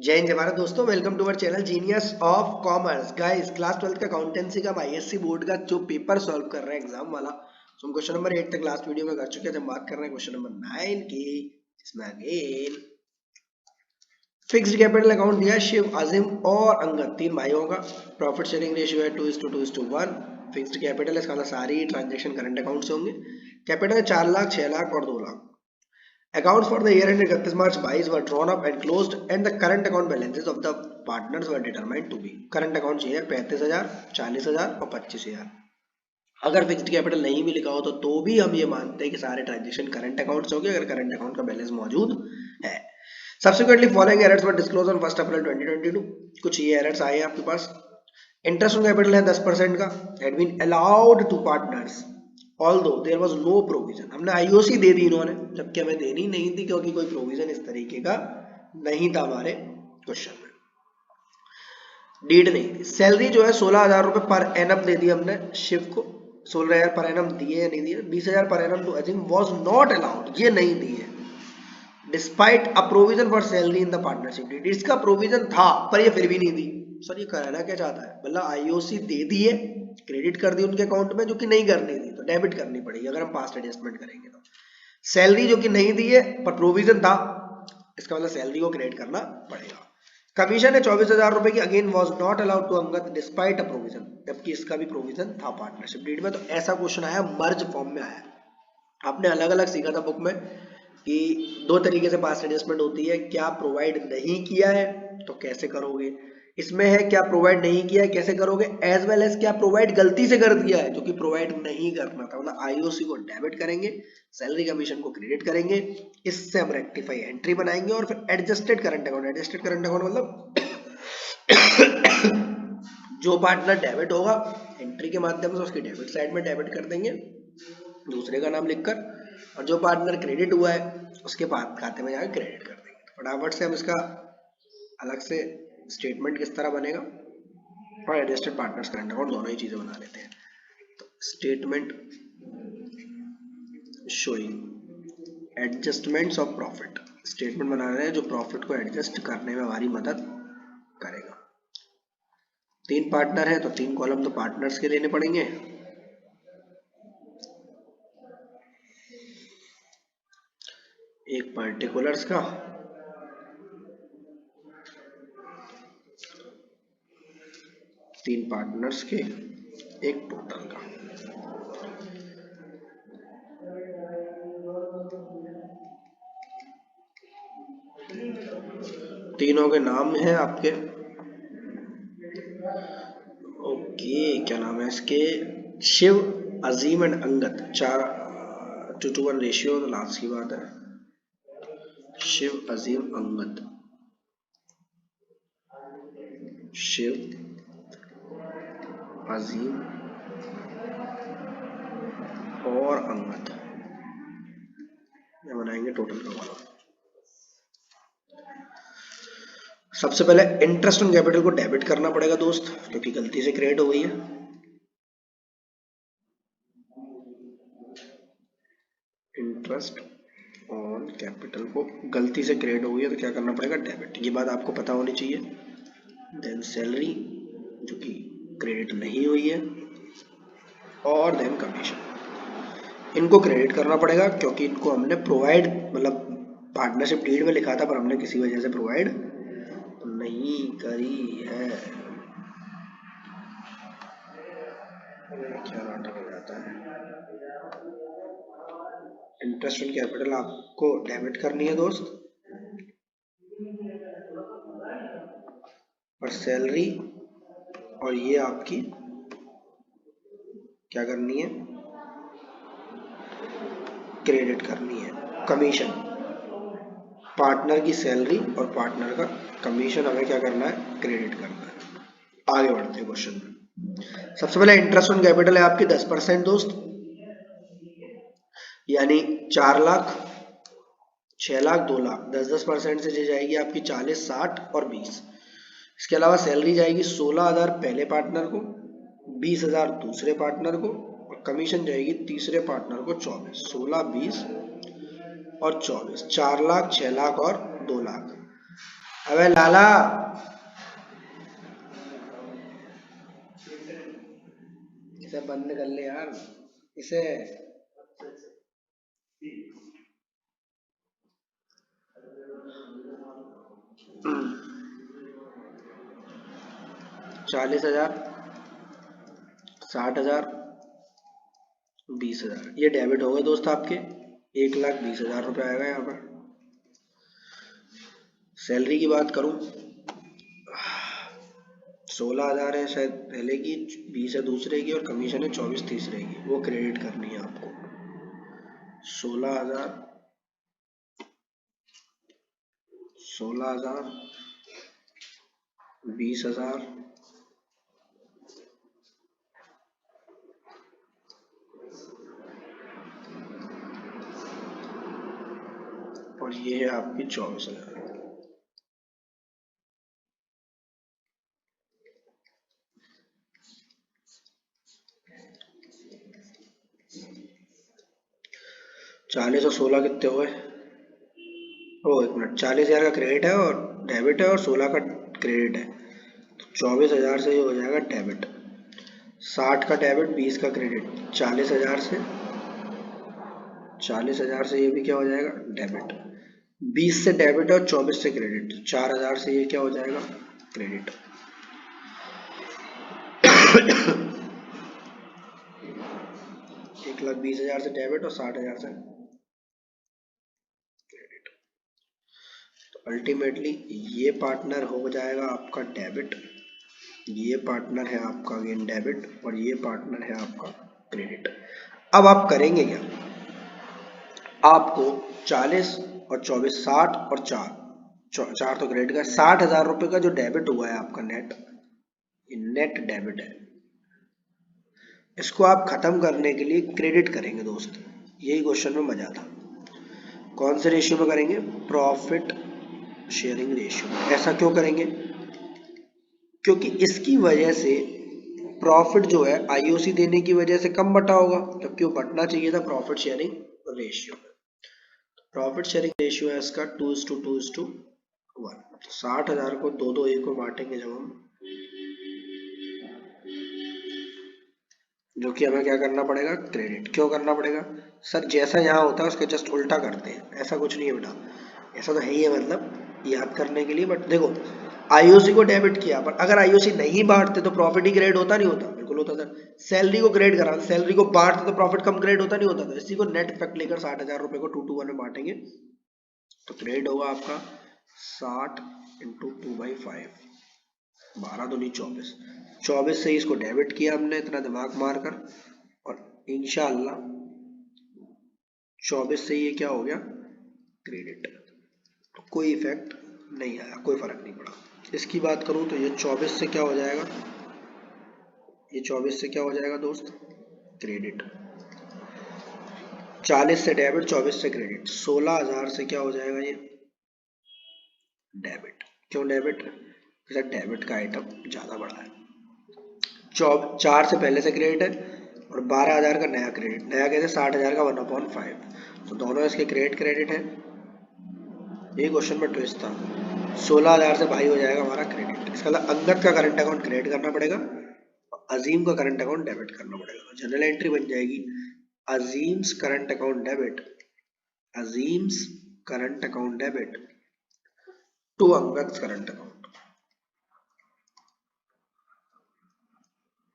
जय हिंद हमारे दोस्तों, welcome to our channel genius of commerce. Guys, class 12 का अकाउंटेंसी का आईएससी बोर्ड का जो पेपर सॉल्व कर रहे हैं एग्जाम वाला, तो हम क्वेश्चन नंबर 8 तक लास्ट वीडियो में कर चुके हैं। जब बात कर रहे हैं क्वेश्चन नंबर 9 की, जिसमें अगेन फिक्स्ड कैपिटल अकाउंट दिया शिव, आजिम और अंगद, तीन भाइयों का। प्रॉफिट शेयरिंग रेशियो है 2:2:1। फिक्स्ड कैपिटल इसका मतलब सारी ट्रांजेक्शन करंट अकाउंट से होंगे। कैपिटल 4 लाख, 6 लाख और 2 lakh. Accounts for the year ended 31 March 22 were drawn up and closed, and the current account balances of the partners were determined to be. Current account चाहिए 35,000, 40,000 और 25,000। अगर fixed capital नहीं भी लिखा हो तो भी हम ये मानते हैं कि सारे ट्रांजेक्शन करंट अकाउंट से हो गए, अगर करंट अकाउंट का बैलेंस मौजूद है। Subsequently, following errors were disclosed on 1 April 2022। कुछ ये एरर्स आए हैं आपके पास। इंटरेस्ट ऑन कैपिटल है 10% का, had been allowed to partners although there was no provision। हमने आईओसी दे दी इन्होंने, जबकि हमें देनी नहीं थी क्योंकि कोई प्रोविजन इस तरीके का नहीं था हमारे क्वेश्चन में। डीड नहीं थी। सैलरी जो है 16,000 रुपए पर एनम दे दी हमने शिव को। 16,000 पर एनम दिए या नहीं दिए। 20,000 per annum to Azim was not allowed, ये नहीं दिए। Despite a provision for salary in the partnership deed, इसका प्रोविजन था पर ये फिर भी नहीं दी। सर ये कहना क्या चाहता है, मतलब आईओसी दे दी है, क्रेडिट कर दी उनके अकाउंट में जो कि नहीं करनी थी, तो डेबिट करनी पड़ेगी अगर हम पास्ट एडजस्टमेंट करेंगे तो। सैलरी जो कि नहीं दी है पर प्रोविजन था, इसका मतलब सैलरी को क्रेडिट करना पड़ेगा। कमीशन है 24,000 रुपए की, again was not allowed to Angad despite a provision, जबकि इसका भी प्रोविजन था पार्टनरशिप डीड में। तो ऐसा क्वेश्चन आया, मर्ज फॉर्म में आया। आपने अलग अलग सीखा था बुक में कि दो तरीके से पास्ट एडजस्टमेंट होती है। क्या प्रोवाइड नहीं किया है तो कैसे करोगे, इसमें है क्या प्रोवाइड नहीं किया है कैसे करोगे, एज वेल एज क्या प्रोवाइड गलती से कर दिया है जो कि प्रोवाइड नहीं करना था। मतलब आईओसी को डेबिट करेंगे, सैलरी कमीशन को क्रेडिट करेंगे, इससे हम रेक्टिफाई एंट्री बनाएंगे और फिर adjusted current account. Adjusted current account मतलब जो पार्टनर डेबिट होगा एंट्री के माध्यम से उसकी डेबिट साइड में डेबिट कर देंगे दूसरे का नाम लिखकर, और जो पार्टनर क्रेडिट हुआ है उसके बाद खाते में जाकर क्रेडिट कर देंगे। फटाफट से हम इसका अलग से स्टेटमेंट किस तरह बनेगा और एडजस्टेड पार्टनर्स करंट अकाउंट दोनों ही चीजें बना लेते हैं। तो statement showing adjustments of profit, statement बना रहे हैं जो प्रॉफिट को एडजस्ट करने में हमारी मदद करेगा। तीन पार्टनर है तो तीन कॉलम तो पार्टनर्स के देने पड़ेंगे। एक पर्टिकुलर्स का, तीन पार्टनर्स के, एक टोटल का। तीनों के नाम है आपके, ओके क्या नाम है इसके, शिव, अजीम एंड अंगद। 4:1 रेशियो तो लास्ट की बात है। शिव, अजीम, अंगद, शिव, अजीम और अंगद, ये बनाएंगे टोटल का कॉलम। सबसे पहले इंटरेस्ट ऑन कैपिटल को डेबिट करना पड़ेगा दोस्त, क्योंकि गलती से क्रेडिट हो गई है। इंटरेस्ट ऑन कैपिटल को गलती से क्रेडिट हो गई है तो क्या करना पड़ेगा, डेबिट। ये बात आपको पता होनी चाहिए। देन सैलरी जो कि क्रेडिट नहीं हुई है, और देन कमीशन, इनको क्रेडिट करना पड़ेगा क्योंकि इनको हमने प्रोवाइड, मतलब पार्टनरशिप डीड में लिखा था पर हमने किसी वजह से प्रोवाइड नहीं करी है। क्या नाटक हो जाता है। इंटरेस्ट ऑन कैपिटल आपको डेबिट करनी है दोस्त, और सैलरी और ये आपकी क्या करनी है, क्रेडिट करनी है। कमीशन, पार्टनर की सैलरी और पार्टनर का कमीशन हमें क्या करना है, क्रेडिट करना है। आगे बढ़ते हैं क्वेश्चन में। सबसे पहले इंटरेस्ट ऑन कैपिटल है आपकी 10% दोस्त, यानी 4 लाख, 6 लाख, 2 लाख। 10% से जो जाएगी आपकी 40, 60 और 20। इसके अलावा सैलरी जाएगी 16,000 पहले पार्टनर को, 20,000 दूसरे पार्टनर को, और कमीशन जाएगी तीसरे पार्टनर को 24। 16, 20 और 24, 4 लाख, 6 लाख और 2 लाख। अबे लाला, इसे बंद कर ले यार इसे। 40,000, 60,000, 20,000, ये डेबिट हो गए दोस्त आपके। 1,20,000 रुपये आएगा यहाँ पर। सैलरी की बात करूँ, 16,000 है शायद पहले की, 20 है दूसरे की, और कमीशन है 24 तीसरे की, वो क्रेडिट करनी है आपको। 16,000, 16,000, 20,000, और ये है आपकी 24,000। चालीस और 16 कितने हुए? ओ एक मिनट, 40,000 का क्रेडिट है और डेबिट है, और 16 का क्रेडिट है, तो 24,000 से ये हो जाएगा डेबिट। 60 का डेबिट, 20 का क्रेडिट, 40,000 से, 40,000 से ये भी क्या हो जाएगा डेबिट। 20 से डेबिट और 24 से क्रेडिट, 4,000 से ये क्या हो जाएगा क्रेडिट। 1,20,000 से डेबिट और 60,000 से क्रेडिट। तो अल्टीमेटली ये पार्टनर हो जाएगा आपका डेबिट, ये पार्टनर है आपका अगेन डेबिट, और ये पार्टनर है आपका क्रेडिट। अब आप करेंगे क्या, आपको 40 और 24, 60 और 4 तो क्रेडिट का, 60,000 रुपये का जो डेबिट हुआ है आपका नेट, ये नेट डेबिट है। इसको आप खत्म करने के लिए क्रेडिट करेंगे दोस्त, यही क्वेश्चन में मजा था। कौन से रेशियो में करेंगे, प्रॉफिट शेयरिंग रेशियो। ऐसा क्यों करेंगे, क्योंकि इसकी वजह से प्रॉफिट जो है आईओसी देने की वजह से कम बटा होगा, जबकि वो बटना चाहिए था प्रॉफिट शेयरिंग रेशियो में। प्रॉफिट शेयरिंग रेशियो है इसका 2:2:1। तो 60,000 को दो एक को बांटेंगे जब हम, जो कि हमें क्या करना पड़ेगा, क्रेडिट। क्यों करना पड़ेगा सर, जैसा यहाँ होता है उसके जस्ट उल्टा करते हैं, ऐसा कुछ नहीं है बेटा, ऐसा तो है ही है, मतलब याद करने के लिए। बट देखो, आईओसी को डेबिट किया, पर अगर आईओसी नहीं बांटते तो प्रॉफिट ही क्रेडिट होता नहीं होता, बिल्कुल होता सर। सैलरी को क्रेडिट करा, सैलरी को बांटते तो प्रॉफिट कम क्रेडिट होता नहीं होता, तो इसी को नेट इफेक्ट लेकर 60,000 रुपये को 2:1 में बांटेंगे, तो क्रेडिट होगा आपका 60 इंटू 2/5, 12×2 = 24। 24 से इसको डेबिट किया हमने इतना दिमाग मार कर, और इंशाल्लाह 24 से ये क्या हो गया क्रेडिट, तो कोई इफेक्ट नहीं आया, कोई फर्क नहीं पड़ा। इसकी बात करूं तो ये 24 से क्या हो जाएगा, ये 24 से क्या हो जाएगा दोस्त क्रेडिट। 40 से डेबिट, 24 से क्रेडिट, 16,000 से क्या हो जाएगा ये डेबिट। क्यों डेबिट, सर डेबिट का आइटम ज्यादा बड़ा है। 4 से पहले से क्रेडिट है, और 12,000 का नया क्रेडिट, नया कैसे 60,000 का 1/5, तो दोनों इसके क्रेडिट है। यही क्वेश्चन में ट्विस्ट था। 16,000 से भाई हो जाएगा हमारा क्रेडिट, इसका मतलब अंगद का करंट अकाउंट क्रेडिट करना पड़ेगा, अजीम का करंट अकाउंट डेबिट करना पड़ेगा। जनरल एंट्री बन जाएगी Azeem's current account debit, Azeem's current account debit to Angad current account,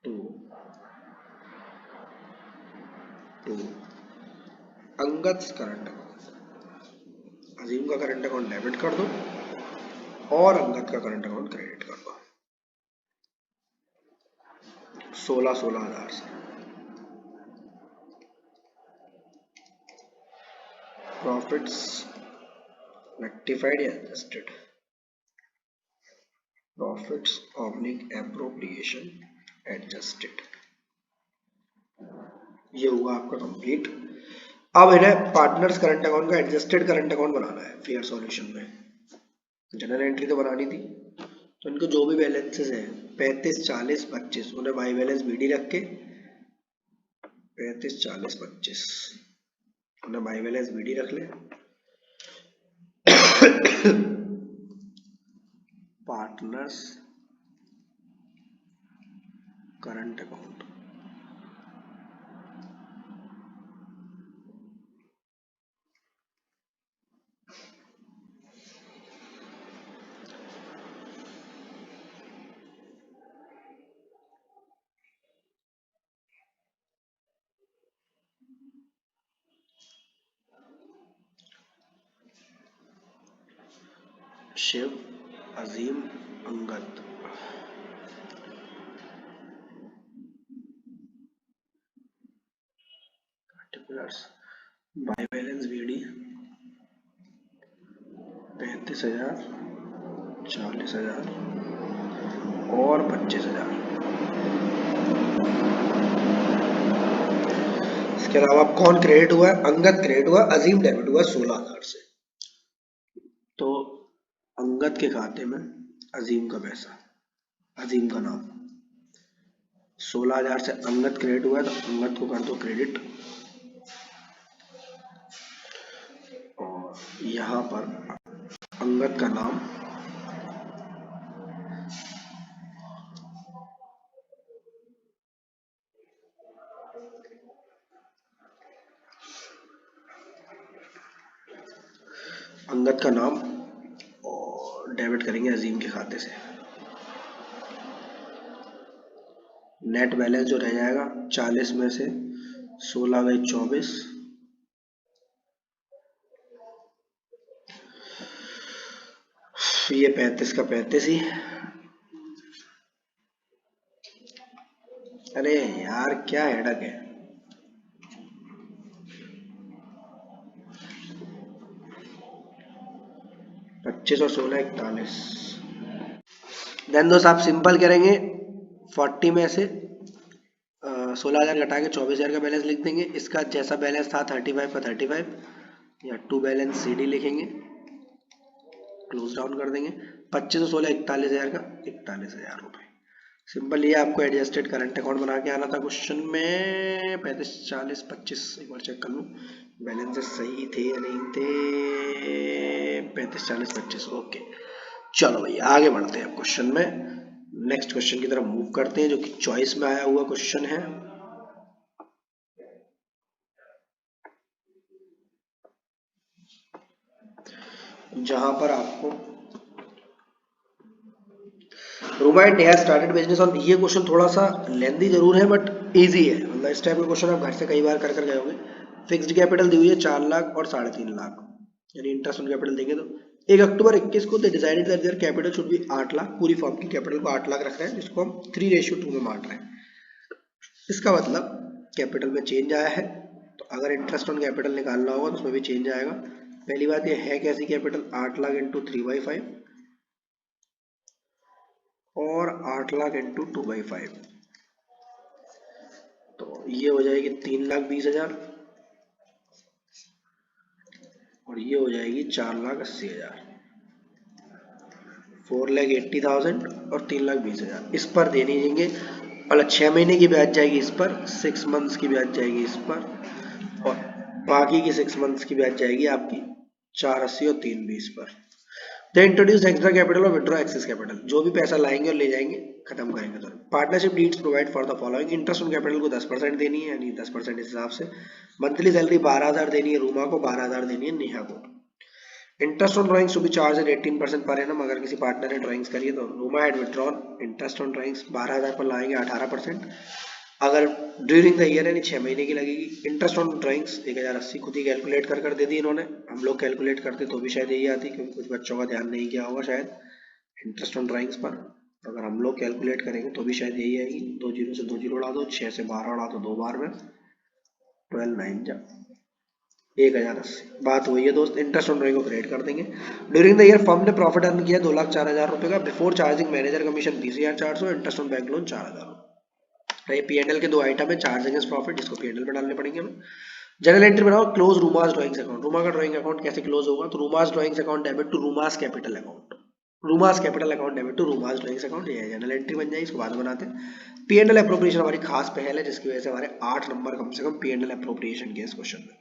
to to Angad current account. Azeem का करंट अकाउंट डेबिट कर दो और अंगद का करंट अकाउंट क्रेडिट कर दो 16,000 से। प्रॉफिट्स रेक्टिफाइड या adjusted, profits oblique appropriation adjusted, ये हुआ आपका कंप्लीट। अब इन्हें पार्टनर्स करंट अकाउंट का एडजस्टेड करंट अकाउंट बनाना है फेयर सॉल्यूशन में। जनरल एंट्री तो बनानी थी, तो इनको जो भी बैलेंसेस है 35, 40, 25, उन्हें बाई बैलेंस बीडी रख के 35, 40, 25 उन्हें बाई बैलेंस बीडी रख ले। Partners current account. Shiv, Azim, Angad. By balance BD 35,000, 40,000 और 25,000। इसके अलावा कौन क्रेडिट हुआ है? अंगद क्रेडिट हुआ, अजीम डेबिट हुआ 16,000 से। तो अंगद के खाते में अजीम का पैसा, अजीम का नाम 16,000 से अंगद क्रेडिट हुआ है, तो अंगद को कर दो क्रेडिट। और यहाँ पर अंगद का नाम अंगद का नाम और डेबिट करेंगे अजीम के खाते से। नेट बैलेंस जो रह जाएगा 40 में से 16 गए 24, ये 35 का 35 ही। अरे यार क्या हेडक है। पच्चीस और 16 41। देन दोस्त आप सिंपल करेंगे 40 में से 16,000 घटा के 24,000 का बैलेंस लिख देंगे। इसका जैसा बैलेंस था 35 का 35 या टू बैलेंस सीडी लिखेंगे, क्लोज डाउन कर देंगे। 25 और 16 41,000 का 41,000 रुपए। सिंपल ये आपको एडजस्टेड करंट अकाउंट बना के आना था क्वेश्चन में। 35 40 25 एक बार चेक कर लूँ बैलेंस सही थे या नहीं थे। 35 40 25 ओके। चलो भैया आगे बढ़ते हैं क्वेश्चन में। नेक्स्ट क्वेश्चन की तरफ मूव करते हैं जो कि चॉइस में आया हुआ क्वेश्चन है। जहां पर आपको Ruma and Neha started business on, ये क्वेश्चन थोड़ा सा लेंथी जरूर है बट इजी है। मतलब इस टाइप का क्वेश्चन आप घर से कई बार कर कर गए होंगे। फिक्स्ड कैपिटल दी हुई है 4 लाख और 3.5 लाख, यानी इंटरेस्ट ऑन कैपिटल देंगे तो 1 अक्टूबर 21 को they decided that their capital should be 8 lakh. पूरी फॉर्म की कैपिटल को 8 लाख रख रहे हैं जिसको हम 3:2 में बांट रहे हैं। इसका मतलब कैपिटल में चेंज आया है, तो अगर इंटरेस्ट ऑन कैपिटल निकालना होगा तो उसमें भी चेंज आएगा। पहली बात ये है कैसी कैपिटल 8 लाख इंटू 3/5 और 8 लाख इंटू 2/5, तो ये हो जाएगी 3,20,000 और ये हो जाएगी 4,80,000। 4,80,000 और 3,20,000 इस पर दे नहीं देंगे। और 6 महीने की ब्याज जाएगी इस पर, 6 मंथ्स की ब्याज जाएगी इस पर, और बाकी की 6 मंथ्स की ब्याज जाएगी आपकी 480 और 320 पर। दे इंट्रोड्यूस एक्स्ट्रा कैपिटल और विड्रॉ एक्सेस कैपिटल, जो भी पैसा लाएंगे और ले जाएंगे खत्म करेंगे। तो partnership needs provide for the following. Interest on capital को 10% देनी है, यानी 10% इस हिसाब से। मंथली सैलरी 12,000 देनी है रूमा को, 12,000 देनी है नेहा को। Interest on drawings to be charge 18% per annum. अगर किसी पार्टनर ने ड्राइंग्स करी है तो Ruma had withdrawn interest on drawings 12,000 पर लाएंगे 18%। अगर ड्यूरिंग द ईयर यानी 6 महीने की लगेगी। इंटरेस्ट ऑन ड्राइंग्स 1,080 खुद ही कैलकुलेट कर दे दी इन्होंने। हम लोग कैलकुलेट करते तो भी शायद यही आती, क्योंकि कुछ बच्चों का ध्यान नहीं किया होगा शायद इंटरेस्ट ऑन ड्राइंग्स पर। अगर हम लोग कैलकुलेट करेंगे तो भी शायद यही आएगी। 2 जीरो से 2 जीरो उड़ा दो, 6 से 12 उड़ा दो 2 बार में, 12 9 जा 1,080। बात वही है दोस्त, इंटरेस्ट ऑन ड्राइंग को क्रेडिट कर देंगे। ड्यूरिंग द ईयर फर्म ने प्रॉफिट अर्न किया 2,04,000 रुपए का। Before charging manager commission 20,400, interest on bank loan 4,000। ये पीएनएल के दो आइटम है, चार्ज अगेंस्ट प्रॉफिट, जिसको पीएनएल में डालने पड़ेंगे हमें। जनरल एंट्री बनाओ, close Ruma's drawings account. Ruma का ड्राइंग अकाउंट कैसे क्लोज होगा? तो Ruma's drawings account debit to Ruma's capital account, रूमास capital account debit to Ruma's drawings account. ये जनरल एंट्री बन जाएगी, इसको बाद में बनाते हैं। पीएनएल अप्रोप्रिएशन हमारी खास पहल है, जिसकी वजह से हमारे 8 नंबर कम से कम पीएनएल अप्रोप्रिएशन के इस क्वेश्चन में।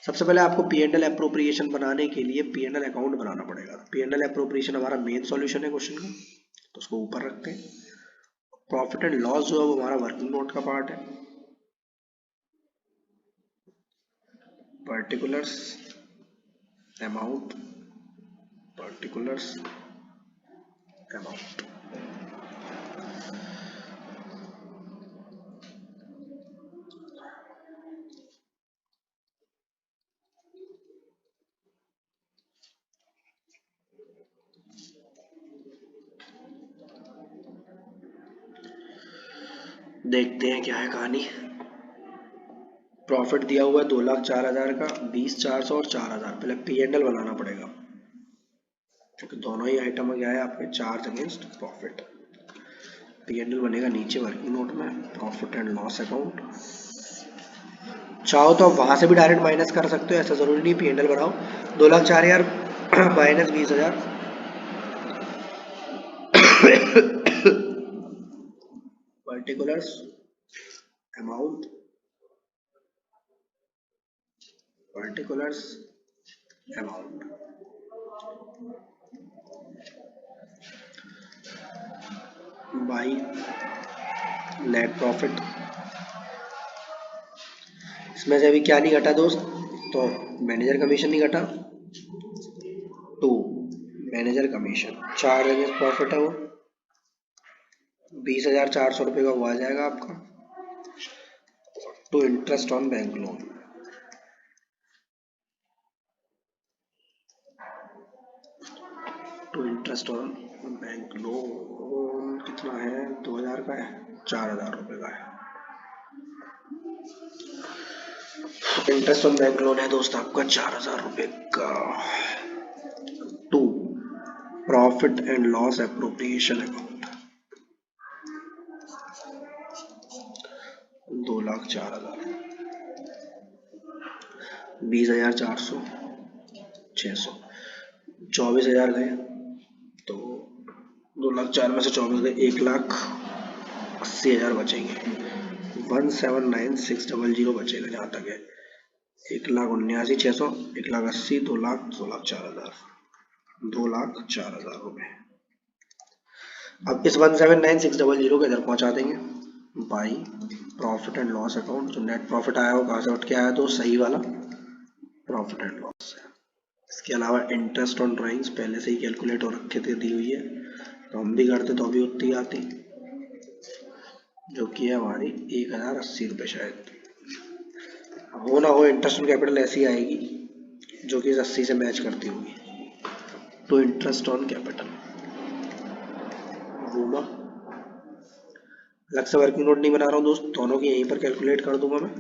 सबसे पहले आपको P&L अप्रोप्रिएशन बनाने के लिए P&L अकाउंट बनाना पड़ेगा। P&L अप्रोप्रिएशन हमारा मेन सॉल्यूशन है क्वेश्चन का, तो उसको ऊपर रखते हैं। प्रॉफिट एंड लॉस जो है वो हमारा वर्किंग नोट का पार्ट है। Particulars amount, particulars amount. देखते हैं क्या है कहानी। प्रॉफिट दिया हुआ है 2,04,000 का, 20,400 और 4,000। पहले P&L बनाना पड़ेगा क्योंकि दोनों ही आइटम में क्या है आपके चार्ज अगेंस्ट प्रॉफिट। P&L बनेगा नीचे वर्किंग नोट में, प्रॉफिट एंड लॉस अकाउंट। चाहो तो आप वहां से भी डायरेक्ट माइनस कर सकते हो, ऐसा जरूरी नहीं P&L बनाओ। 2,04,000 minus 20,000 particulars amount, particulars amount. By net profit. इसमें से अभी क्या नहीं घटा दोस्त, तो मैनेजर कमीशन नहीं घटा, to manager commission. 4 against profit है वो, 20,400 रुपये का वो आ जाएगा आपका। To interest on bank loan, to interest on bank loan कितना है, 2,000 का है, 4,000 रुपये का है। इंटरेस्ट ऑन बैंक लोन है दोस्त आपका 4,000 रुपये का। To profit and loss appropriation account, 2,04,000, 20,400, 600, 24,000 गए, तो 2,04,000 में से 24 गए, 1,80,000 बचेंगे। 1,79,600 बचेगा जहाँ तक है। 1,79,600, 1,80,000, 2,00,000, 2,04,000, 2,04,000 रुपये। अब इस 1,79,600 को इधर पहुंचा देंगे by profit and loss account. जो नेट प्रॉफिट आया वो कहाँ से उठ के आया, तो सही वाला प्रॉफिट एंड लॉस है। इसके अलावा इंटरेस्ट ऑन ड्राइंग्स पहले से ही कैलकुलेट हो रखे थे, दी हुई है, तो हम भी करते तो अभी उतनी आती, जो कि है हमारी 1,080 रुपये। शायद हो ना हो इंटरेस्ट ऑन कैपिटल ऐसी आएगी जो कि 80 से मैच करती होगी। तो इंटरेस्ट ऑन कैपिटल रूमा, अलग से वर्किंग नोट नहीं बना रहा हूँ दोस्त, दोनों की यहीं पर कैलकुलेट कर दूंगा मैं।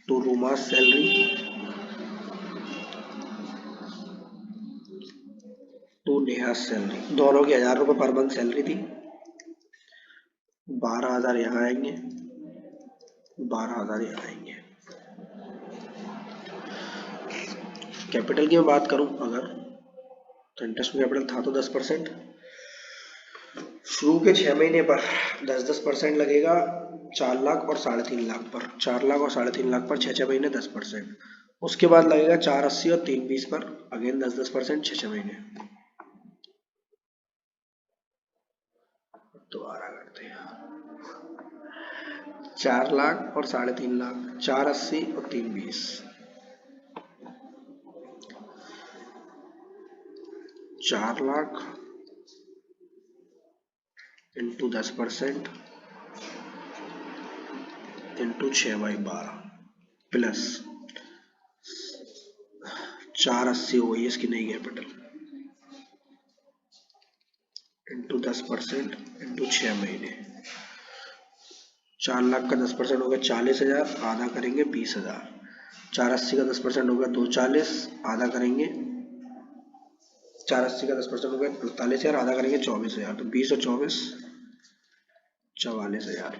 तो रूमा सैलरी, तो नेहा सैलरी, दोनों की 1,000 रुपये पर मंथ सैलरी थी। 12,000 यहाँ आएंगे, 12,000 यहाँ आएंगे। कैपिटल की मैं बात करूं अगर, तो इंटरेस्ट कैपिटल था तो 10%, शुरू के 6 महीने पर 10% लगेगा, 4 लाख और 3.5 लाख पर, 4 लाख और 3.5 लाख पर 6 महीने 10%। उसके बाद लगेगा 480 और 320 पर, अगेन 10% 6 महीने। दोबारा करते हैं, 4 लाख और 3.5 लाख, 480 और 320, 4 लाख इंटू 10% इंटू 6/12 प्लस 480 हो गई इसकी नई कैपिटल, इंटू 10% इंटू 6 महीने। 4 लाख का 10% हो गया 40,000, आधा करेंगे 20,000। 480 का 10% हो गया 240, आधा करेंगे, 480 का 10% हो गया 45,000, आधा करेंगे 24,000। तो 20 और 24 44,000।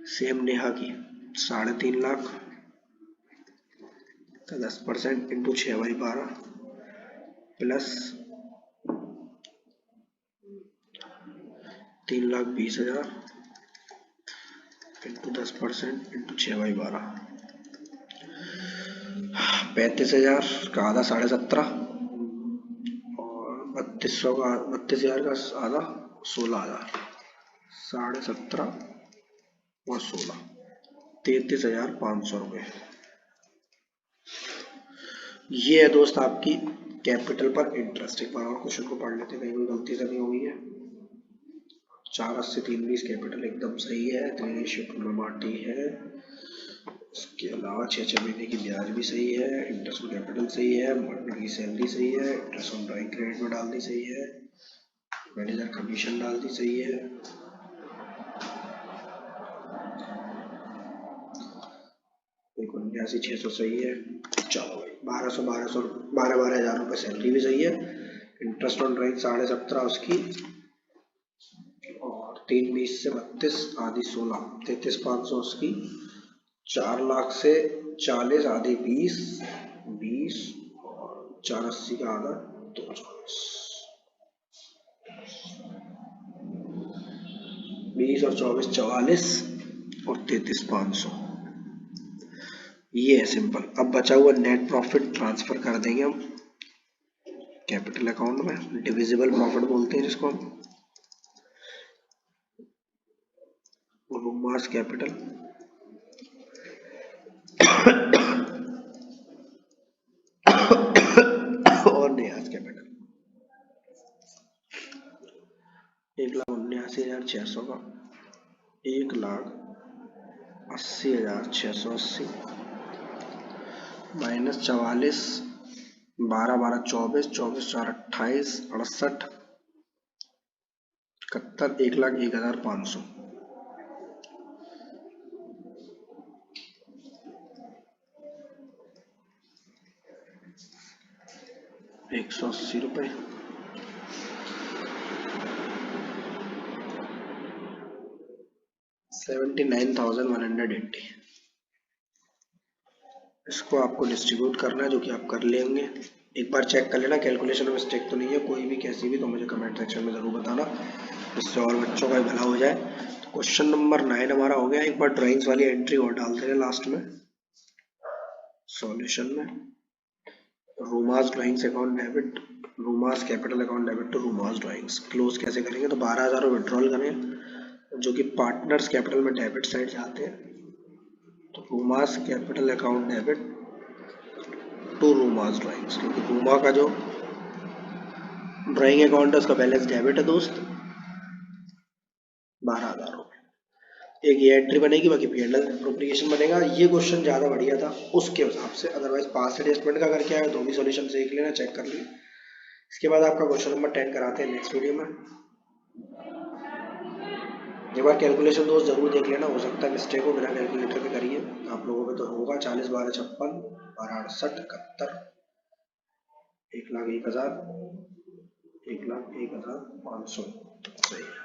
सेम नेहा की 3.5 लाख का 10% इंटू 6/12 प्लस 3,20,000 इंटू 10% इंटू 6/12 35,000 का आधा 17.5 और 3200 का 32,000 का आधा 16,000, 17.5 और 16, 33,500 रुपये। ये है दोस्त आपकी कैपिटल पर इंटरेस्ट। एक बार और क्वेश्चन को पढ़ लेते हैं, कहीं कोई गलती तो नहीं हुई है। 480 320 कैपिटल एकदम सही है, 3 रेशियो 2 में बांटी है। इसके अलावा 6 महीने की ब्याज भी सही है, इंटरेस्ट ऑन कैपिटल सही है, पार्टनर की सैलरी सही है, इंटरेस्ट ऑन ड्राइंग क्रेडिट में डाल दी सही है, मैनेजर कमीशन डाल दी सही है। एक 79,600 सही है। चलो भाई 12,000 रुपये सैलरी भी सही है। इंटरेस्ट ऑन ड्राइंग 17.5 उसकी, और 320 से 32 आधी 16, 33,500 उसकी, 4 लाख से 40 आधी 20 और 480 का आधा 240, 20 और 24 44 और 33,500। ये है सिंपल। अब बचा हुआ नेट प्रॉफिट ट्रांसफर कर देंगे हम कैपिटल अकाउंट में, डिविजिबल प्रॉफिट बोलते हैं जिसको हम, रूमास कैपिटल और नियाज कैपिटल। 1,79,600 का 1,80,680 माइनस 44, 12 12 24, 24 4 28, 68 71, 1,01,500। 180 रुपये, 79,180। इसको आपको डिस्ट्रीब्यूट करना है, जो कि आप कर लेंगे। एक बार चेक कर लेना कैलकुलेशन में मिस्टेक तो नहीं है कोई भी, कैसी भी, तो मुझे कमेंट सेक्शन में ज़रूर बताना, जिससे और बच्चों का भला हो जाए। तो क्वेश्चन नंबर 9 हमारा हो गया। एक बार ड्राइंग्स वाली एंट्री और डाल देंगे लास्ट में सॉल्यूशन में। Ruma's drawings account debit, Ruma's capital account debit to Ruma's drawings. Close कैसे करेंगे, तो 12,000 विड्रॉल करें, जो कि पार्टनर्स कैपिटल में डेबिट साइड जाते हैं। तो Ruma's capital account debit to Ruma's drawings, क्योंकि रूमा का जो ड्राइंग अकाउंट है उसका बैलेंस डेबिट है दोस्त, 12,000 रुपये। एक ये एंट्री बनेगी, बाकी P&L एप्रोप्रिएशन बनेगा। ये क्वेश्चन ज़्यादा बढ़िया था उसके हिसाब से, अदरवाइज पास एडजस्टमेंट का करके आए तो भी सॉल्यूशन देख लेना, चेक कर लेना। इसके बाद आपका क्वेश्चन नंबर 10 कराते हैं नेक्स्ट वीडियो में। एक बार कैलकुलेशन दोस्त जरूर देख लेना, हो सकता है मिस्टेक हो, बिना कैलकुलेटर के करिए, आप लोगों पे तो होगा। 40 12 56 12 68 71, 1,01,000 1,01,500 सही है।